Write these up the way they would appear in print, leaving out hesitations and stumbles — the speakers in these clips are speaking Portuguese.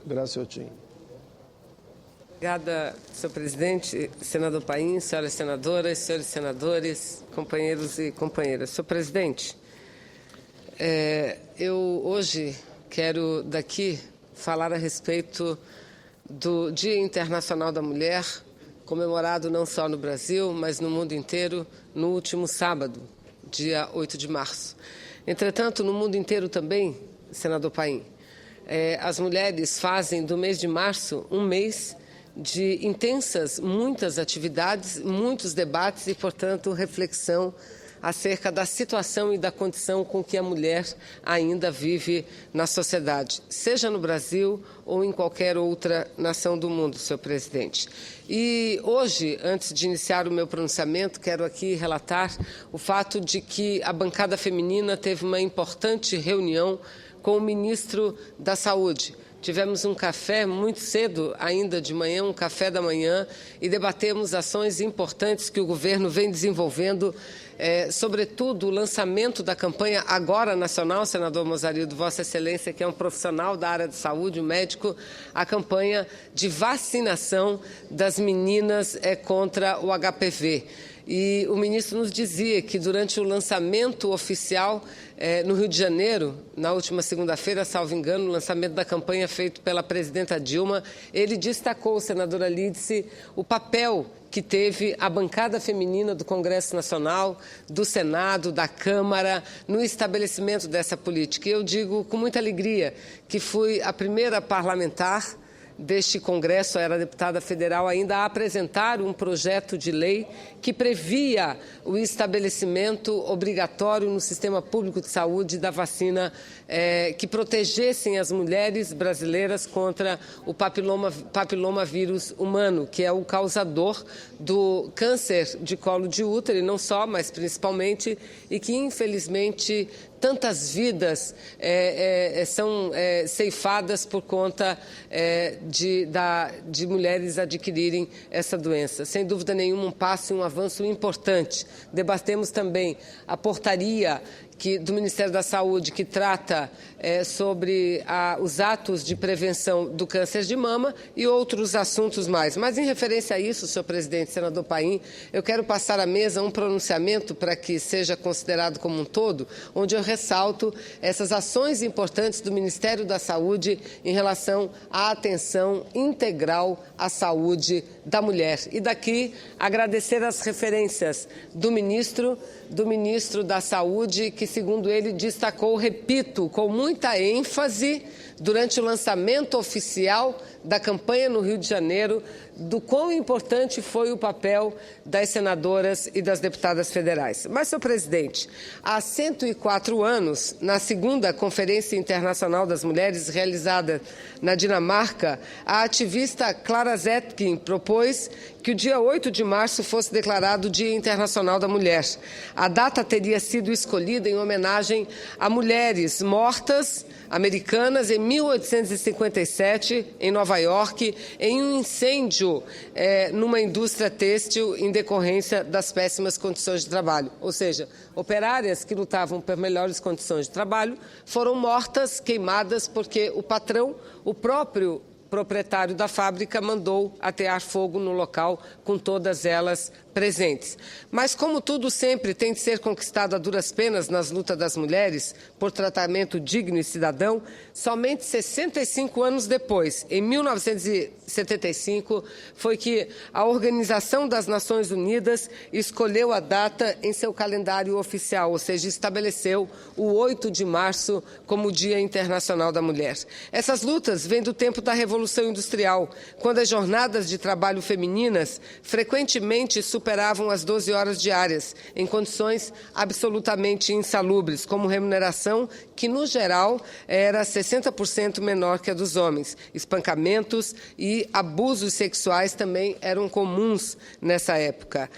Graciotin. Obrigada, senhor presidente, senador Paim, senhoras senadoras, senhores senadores, companheiros e companheiras. Senhor presidente, eu hoje quero daqui falar a respeito do Dia Internacional da Mulher, comemorado não só no Brasil, mas no mundo inteiro, no último sábado, dia 8 de março. Entretanto, no mundo inteiro também, senador Paim, as mulheres fazem do mês de março um mês de intensas, muitas atividades, muitos debates e, portanto, reflexão acerca da situação e da condição com que a mulher ainda vive na sociedade, seja no Brasil ou em qualquer outra nação do mundo, senhor presidente. E hoje, antes de iniciar o meu pronunciamento, quero aqui relatar o fato de que a bancada feminina teve uma importante reunião com o ministro da Saúde. Tivemos um café muito cedo, ainda de manhã, um café da manhã, e debatemos ações importantes que o governo vem desenvolvendo, sobretudo o lançamento da campanha Agora Nacional, senador Mozarildo, Vossa Excelência, que é um profissional da área de saúde, um médico, a campanha de vacinação das meninas contra o HPV. E o ministro nos dizia que durante o lançamento oficial no Rio de Janeiro, na última segunda-feira, salvo engano, o lançamento da campanha feito pela presidenta Dilma, ele destacou, senadora Lídice, o papel que teve a bancada feminina do Congresso Nacional, do Senado, da Câmara, no estabelecimento dessa política. E eu digo com muita alegria que fui a primeira parlamentar deste Congresso, era deputada federal ainda, a apresentar um projeto de lei que previa o estabelecimento obrigatório no sistema público de saúde da vacina que protegessem as mulheres brasileiras contra o papilomavírus humano, que é o causador do câncer de colo de útero, e não só, mas principalmente, e que infelizmente tantas vidas são ceifadas por conta de mulheres adquirirem essa doença. Sem dúvida nenhuma, um passo e um avanço importante. Debatemos também a portaria do Ministério da Saúde, que trata sobre os atos de prevenção do câncer de mama e outros assuntos mais. Mas, em referência a isso, senhor presidente, senador Paim, eu quero passar à mesa um pronunciamento para que seja considerado como um todo, onde eu ressalto essas ações importantes do Ministério da Saúde em relação à atenção integral à saúde da mulher. E daqui, agradecer as referências do ministro da Saúde, que, segundo ele, destacou, repito, com muita ênfase, durante o lançamento oficial da campanha no Rio de Janeiro, do quão importante foi o papel das senadoras e das deputadas federais. Mas, senhor presidente, há 104 anos, na segunda Conferência Internacional das Mulheres, realizada na Dinamarca, a ativista Clara Zetkin propôs que o dia 8 de março fosse declarado Dia Internacional da Mulher. A data teria sido escolhida em homenagem a mulheres mortas americanas em 1857, em Nova York, em um incêndio numa indústria têxtil em decorrência das péssimas condições de trabalho. Ou seja, operárias que lutavam por melhores condições de trabalho foram mortas, queimadas, porque o patrão, o próprio proprietário da fábrica, mandou atear fogo no local com todas elas presentes. Mas, como tudo sempre tem de ser conquistado a duras penas nas lutas das mulheres por tratamento digno e cidadão, somente 65 anos depois, em 1975, foi que a Organização das Nações Unidas escolheu a data em seu calendário oficial, ou seja, estabeleceu o 8 de março como Dia Internacional da Mulher. Essas lutas vêm do tempo da Revolução Industrial, quando as jornadas de trabalho femininas frequentemente superavam as 12 horas diárias, em condições absolutamente insalubres, como remuneração que, no geral, era 60% menor que a dos homens. Espancamentos e abusos sexuais também eram comuns nessa época.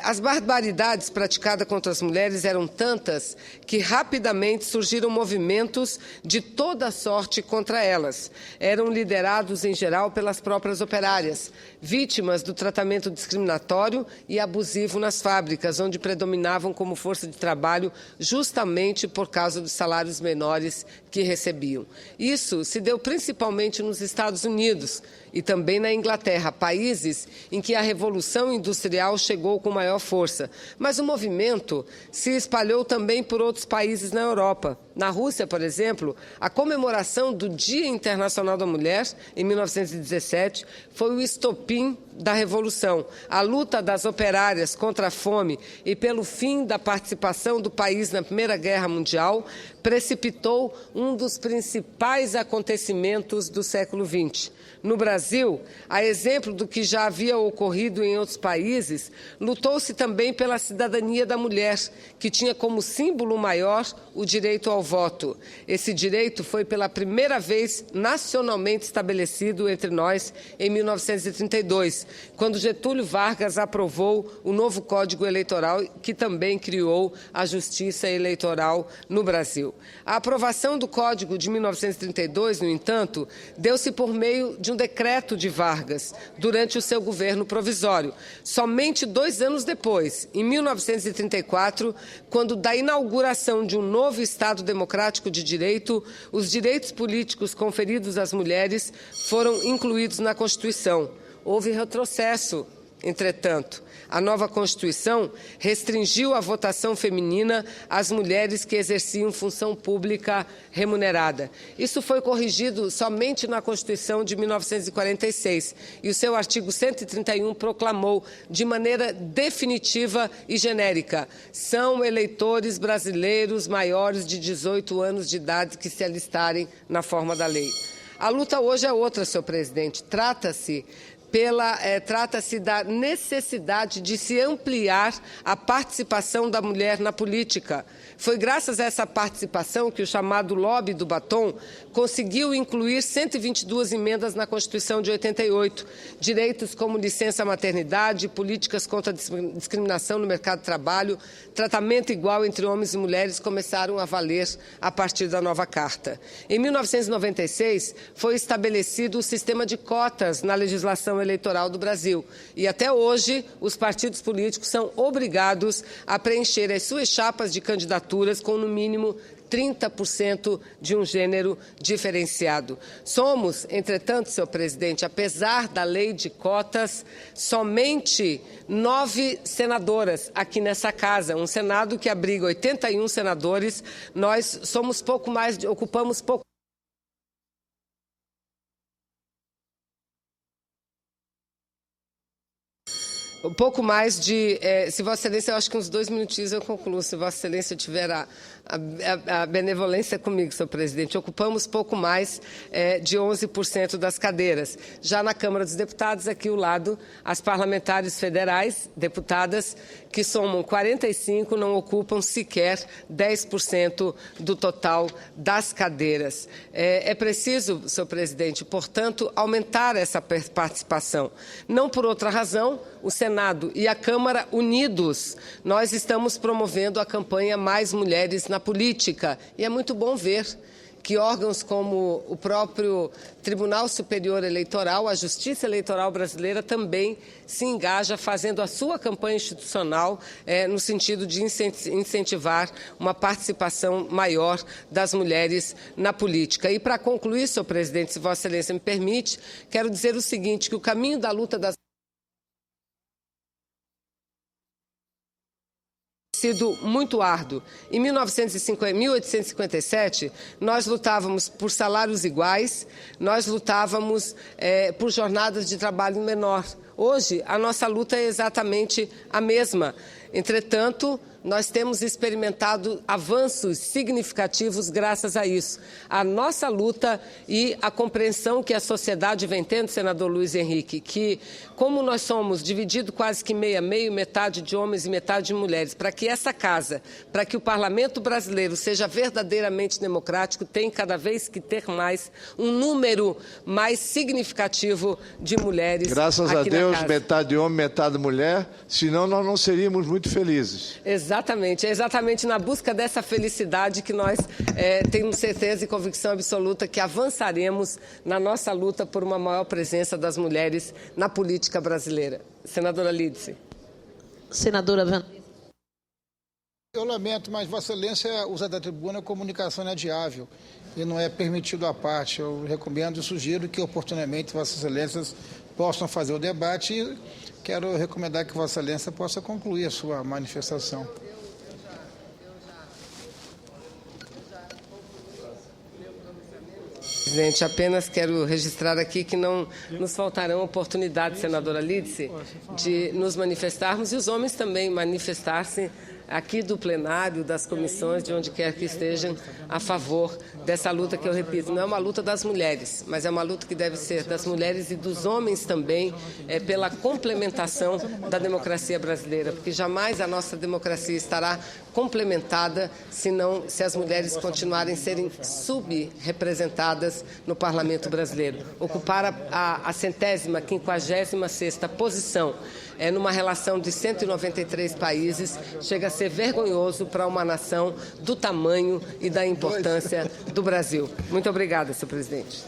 As barbaridades praticadas contra as mulheres eram tantas que rapidamente surgiram movimentos de toda sorte contra elas. Eram liderados vivenciados, em geral, pelas próprias operárias, vítimas do tratamento discriminatório e abusivo nas fábricas, onde predominavam como força de trabalho justamente por causa dos salários menores que recebiam. Isso se deu principalmente nos Estados Unidos e também na Inglaterra, países em que a Revolução Industrial chegou com maior força. Mas o movimento se espalhou também por outros países na Europa. Na Rússia, por exemplo, a comemoração do Dia Internacional da Mulher, em 1917, foi o estopim da Revolução. A luta das operárias contra a fome e pelo fim da participação do país na Primeira Guerra Mundial precipitou um dos principais acontecimentos do século XX. No Brasil, a exemplo do que já havia ocorrido em outros países, lutou-se também pela cidadania da mulher, que tinha como símbolo maior o direito ao voto. Esse direito foi pela primeira vez nacionalmente estabelecido entre nós em 1932, quando Getúlio Vargas aprovou o novo Código Eleitoral, que também criou a Justiça Eleitoral no Brasil. A aprovação do Código de 1932, no entanto, deu-se por meio de um decreto de Vargas, durante o seu governo provisório. Somente 2 anos depois, em 1934, quando da inauguração de um novo Estado democrático de direito, os direitos políticos conferidos às mulheres foram incluídos na Constituição. Houve retrocesso, entretanto. A nova Constituição restringiu a votação feminina às mulheres que exerciam função pública remunerada. Isso foi corrigido somente na Constituição de 1946 e o seu artigo 131 proclamou de maneira definitiva e genérica: são eleitores brasileiros maiores de 18 anos de idade que se alistarem na forma da lei. A luta hoje é outra, senhor presidente. Trata-se da necessidade de se ampliar a participação da mulher na política. Foi graças a essa participação que o chamado lobby do batom conseguiu incluir 122 emendas na Constituição de 88, direitos como licença maternidade, políticas contra a discriminação no mercado de trabalho, tratamento igual entre homens e mulheres começaram a valer a partir da nova Carta. Em 1996, foi estabelecido o sistema de cotas na legislação eleitoral do Brasil. E até hoje, os partidos políticos são obrigados a preencher as suas chapas de candidaturas com, no mínimo, 30% de um gênero diferenciado. Somos, entretanto, senhor presidente, apesar da lei de cotas, somente 9 senadoras aqui nessa casa, um Senado que abriga 81 senadores, nós somos ocupamos pouco mais de, se Vossa Excelência, eu acho que uns 2 minutinhos eu concluo, se Vossa Excelência tiver a benevolência comigo, senhor presidente. Ocupamos pouco mais de 11% das cadeiras. Já na Câmara dos Deputados, aqui ao lado, as parlamentares federais, deputadas, que somam 45, não ocupam sequer 10% do total das cadeiras. É preciso, senhor presidente, portanto, aumentar essa participação. Não por outra razão, o Senado e a Câmara unidos, nós estamos promovendo a campanha Mais Mulheres na Política. E é muito bom ver que órgãos como o próprio Tribunal Superior Eleitoral, a Justiça Eleitoral Brasileira, também se engaja fazendo a sua campanha institucional no sentido de incentivar uma participação maior das mulheres na política. E para concluir, senhor presidente, se Vossa Excelência me permite, quero dizer o seguinte, que o caminho da luta das sido muito árduo. Em 1857, nós lutávamos por salários iguais, nós lutávamos por jornadas de trabalho menor. Hoje, a nossa luta é exatamente a mesma. Entretanto, nós temos experimentado avanços significativos graças a isso. A nossa luta e a compreensão que a sociedade vem tendo, senador Luiz Henrique, que como nós somos divididos quase que meio a meio, metade de homens e metade de mulheres, para que essa casa, para que o parlamento brasileiro seja verdadeiramente democrático, tem cada vez que ter mais um número mais significativo de mulheres. Graças a Deus, metade homem, metade mulher, senão nós não seríamos muito felizes. Exato. Exatamente. É exatamente na busca dessa felicidade que nós temos certeza e convicção absoluta que avançaremos na nossa luta por uma maior presença das mulheres na política brasileira. Senadora Lídice. Senadora Vanessa. Eu lamento, mas Vossa Excelência usa da tribuna comunicação inadiável e não é permitido à parte. Eu recomendo e sugiro que oportunamente Vossas Excelências possam fazer o debate e quero recomendar que Vossa Excelência possa concluir a sua manifestação. Presidente, apenas quero registrar aqui que não nos faltarão oportunidades, senadora Lídice, de nos manifestarmos e os homens também manifestar-se aqui do plenário, das comissões, de onde quer que estejam, a favor dessa luta que, eu repito, não é uma luta das mulheres, mas é uma luta que deve ser das mulheres e dos homens também, pela complementação da democracia brasileira, porque jamais a nossa democracia estará complementada se as mulheres continuarem serem subrepresentadas no Parlamento brasileiro. Ocupar a 156ª posição numa relação de 193 países chega a ser vergonhoso para uma nação do tamanho e da importância do Brasil. Muito obrigada, senhor presidente.